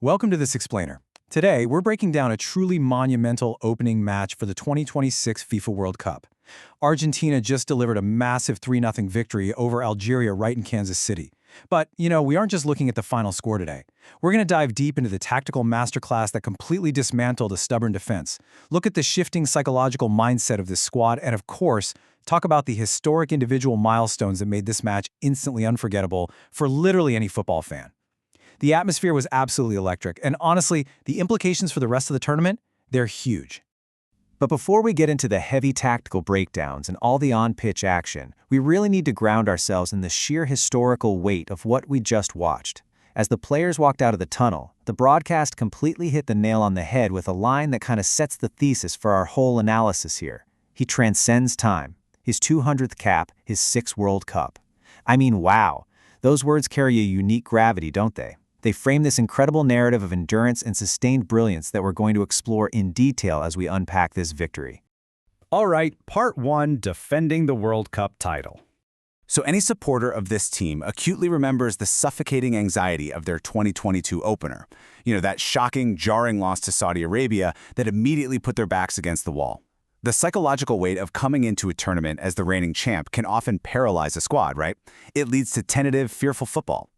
Welcome to This Explainer. Today, we're breaking down a truly monumental opening match for the 2026 FIFA World Cup. Argentina just delivered a massive 3-0 victory over Algeria right in Kansas City. But, we aren't just looking at the final score today. We're going to dive deep into the tactical masterclass that completely dismantled a stubborn defense, look at the shifting psychological mindset of this squad, and of course, talk about the historic individual milestones that made this match instantly unforgettable for literally any football fan. The atmosphere was absolutely electric, and honestly, the implications for the rest of the tournament, they're huge. But before we get into the heavy tactical breakdowns and all the on-pitch action, we really need to ground ourselves in the sheer historical weight of what we just watched. As the players walked out of the tunnel, the broadcast completely hit the nail on the head with a line that kind of sets the thesis for our whole analysis here. He transcends time. His 200th cap, his 6th World Cup. I mean, wow. Those words carry a unique gravity, don't they? They frame this incredible narrative of endurance and sustained brilliance that we're going to explore in detail as we unpack this victory. All right, Part 1, Defending the World Cup title. So any supporter of this team acutely remembers the suffocating anxiety of their 2022 opener. That shocking, jarring loss to Saudi Arabia that immediately put their backs against the wall. The psychological weight of coming into a tournament as the reigning champ can often paralyze a squad, right? It leads to tentative, fearful football.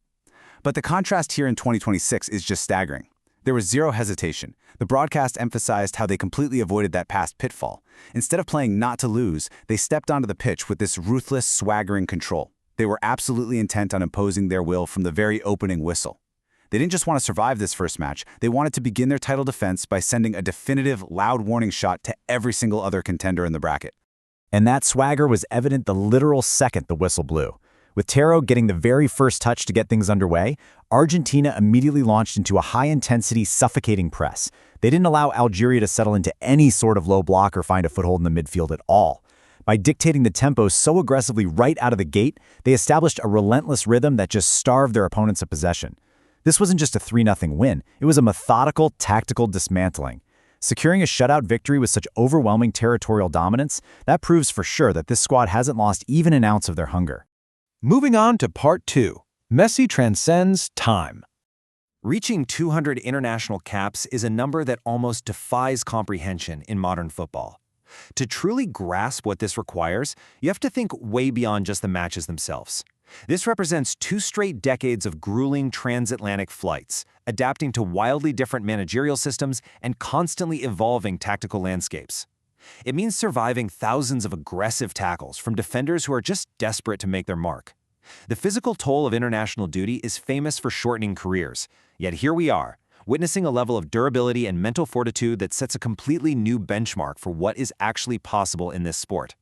But the contrast here in 2026 is just staggering. There was zero hesitation. The broadcast emphasized how they completely avoided that past pitfall. Instead of playing not to lose, they stepped onto the pitch with this ruthless, swaggering control. They were absolutely intent on imposing their will from the very opening whistle. They didn't just want to survive this first match, they wanted to begin their title defense by sending a definitive, loud warning shot to every single other contender in the bracket. And that swagger was evident the literal second the whistle blew. With Tero getting the very first touch to get things underway, Argentina immediately launched into a high-intensity, suffocating press. They didn't allow Algeria to settle into any sort of low block or find a foothold in the midfield at all. By dictating the tempo so aggressively right out of the gate, they established a relentless rhythm that just starved their opponents of possession. This wasn't just a 3-0 win, it was a methodical, tactical dismantling. Securing a shutout victory with such overwhelming territorial dominance, that proves for sure that this squad hasn't lost even an ounce of their hunger. Moving on to Part 2, Messi transcends time. Reaching 200 international caps is a number that almost defies comprehension in modern football. To truly grasp what this requires, you have to think way beyond just the matches themselves. This represents 2 straight decades of grueling transatlantic flights, adapting to wildly different managerial systems and constantly evolving tactical landscapes. It means surviving thousands of aggressive tackles from defenders who are just desperate to make their mark. The physical toll of international duty is famous for shortening careers, yet here we are, witnessing a level of durability and mental fortitude that sets a completely new benchmark for what is actually possible in this sport.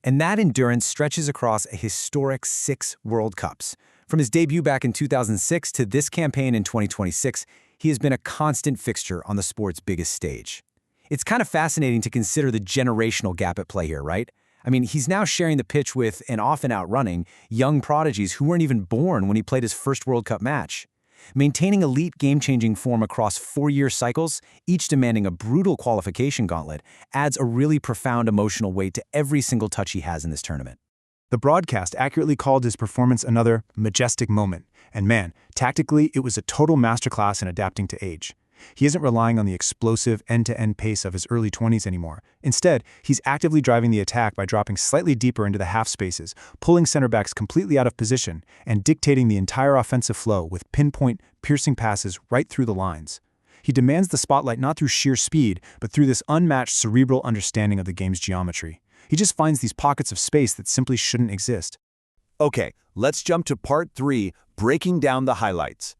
And that endurance stretches across a historic 6 World Cups. From his debut back in 2006 to this campaign in 2026, he has been a constant fixture on the sport's biggest stage. It's kind of fascinating to consider the generational gap at play here, right? I mean, he's now sharing the pitch with, and often outrunning, young prodigies who weren't even born when he played his first World Cup match. Maintaining elite game-changing form across 4-year cycles, each demanding a brutal qualification gauntlet, adds a really profound emotional weight to every single touch he has in this tournament. The broadcast accurately called his performance another majestic moment, and man, tactically it was a total masterclass in adapting to age. He isn't relying on the explosive end-to-end pace of his early 20s anymore. Instead, he's actively driving the attack by dropping slightly deeper into the half spaces, pulling center backs completely out of position, and dictating the entire offensive flow with pinpoint, piercing passes right through the lines. He demands the spotlight not through sheer speed, but through this unmatched cerebral understanding of the game's geometry. He just finds these pockets of space that simply shouldn't exist. Okay, let's jump to Part 3, breaking down the highlights.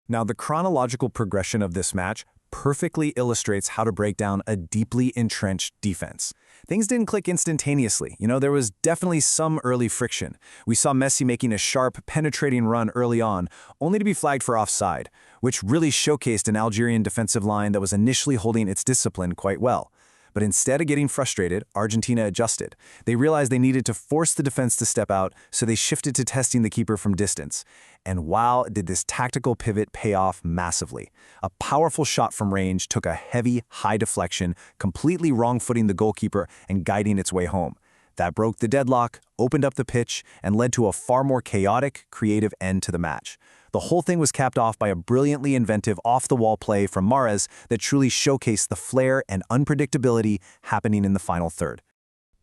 Now, the chronological progression of this match perfectly illustrates how to break down a deeply entrenched defense. Things didn't click instantaneously. There was definitely some early friction. We saw Messi making a sharp, penetrating run early on, only to be flagged for offside, which really showcased an Algerian defensive line that was initially holding its discipline quite well. But instead of getting frustrated, Argentina adjusted. They realized they needed to force the defense to step out, so they shifted to testing the keeper from distance. And wow, did this tactical pivot pay off massively. A powerful shot from range took a heavy, high deflection, completely wrong-footing the goalkeeper and guiding its way home. That broke the deadlock, opened up the pitch, and led to a far more chaotic, creative end to the match. The whole thing was capped off by a brilliantly inventive off-the-wall play from Mahrez that truly showcased the flair and unpredictability happening in the final third.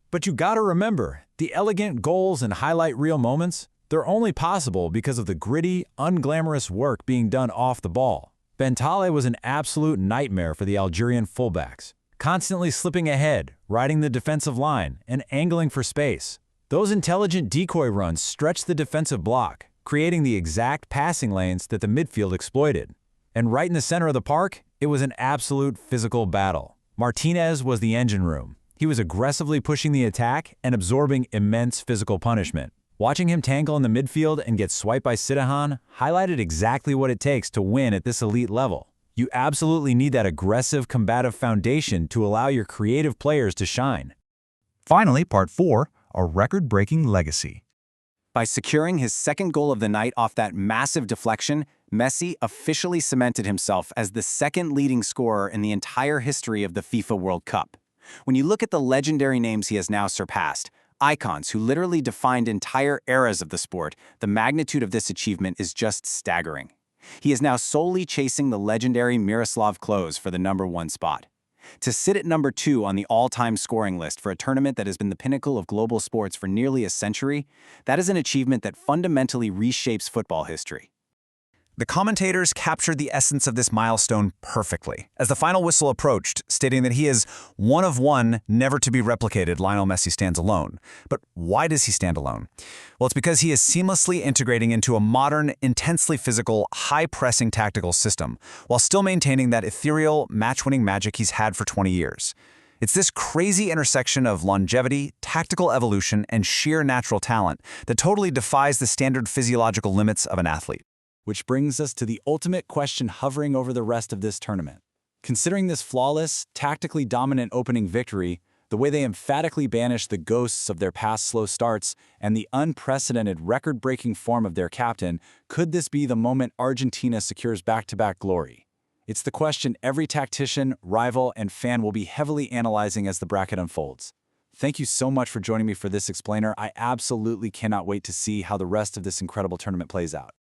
But you gotta remember, the elegant goals and highlight reel moments, they're only possible because of the gritty, unglamorous work being done off the ball. Bentale was an absolute nightmare for the Algerian fullbacks, constantly slipping ahead, riding the defensive line, and angling for space. Those intelligent decoy runs stretched the defensive block, creating the exact passing lanes that the midfield exploited. And right in the center of the park, it was an absolute physical battle. Martinez was the engine room. He was aggressively pushing the attack and absorbing immense physical punishment. Watching him tangle in the midfield and get swiped by Sidahan highlighted exactly what it takes to win at this elite level. You absolutely need that aggressive, combative foundation to allow your creative players to shine. Finally, part 4, a record-breaking legacy. By securing his second goal of the night off that massive deflection, Messi officially cemented himself as the second leading scorer in the entire history of the FIFA World Cup. When you look at the legendary names he has now surpassed, icons who literally defined entire eras of the sport, the magnitude of this achievement is just staggering. He is now solely chasing the legendary Miroslav Klose for the #1 spot. To sit at #2 on the all-time scoring list for a tournament that has been the pinnacle of global sports for nearly a century, that is an achievement that fundamentally reshapes football history. The commentators captured the essence of this milestone perfectly, as the final whistle approached, stating that he is one of one, never to be replicated. Lionel Messi stands alone. But why does he stand alone? Well, it's because he is seamlessly integrating into a modern, intensely physical, high-pressing tactical system, while still maintaining that ethereal, match-winning magic he's had for 20 years. It's this crazy intersection of longevity, tactical evolution, and sheer natural talent that totally defies the standard physiological limits of an athlete. Which brings us to the ultimate question hovering over the rest of this tournament. Considering this flawless, tactically dominant opening victory, the way they emphatically banished the ghosts of their past slow starts, and the unprecedented record-breaking form of their captain, could this be the moment Argentina secures back-to-back glory? It's the question every tactician, rival, and fan will be heavily analyzing as the bracket unfolds. Thank you so much for joining me for this explainer. I absolutely cannot wait to see how the rest of this incredible tournament plays out.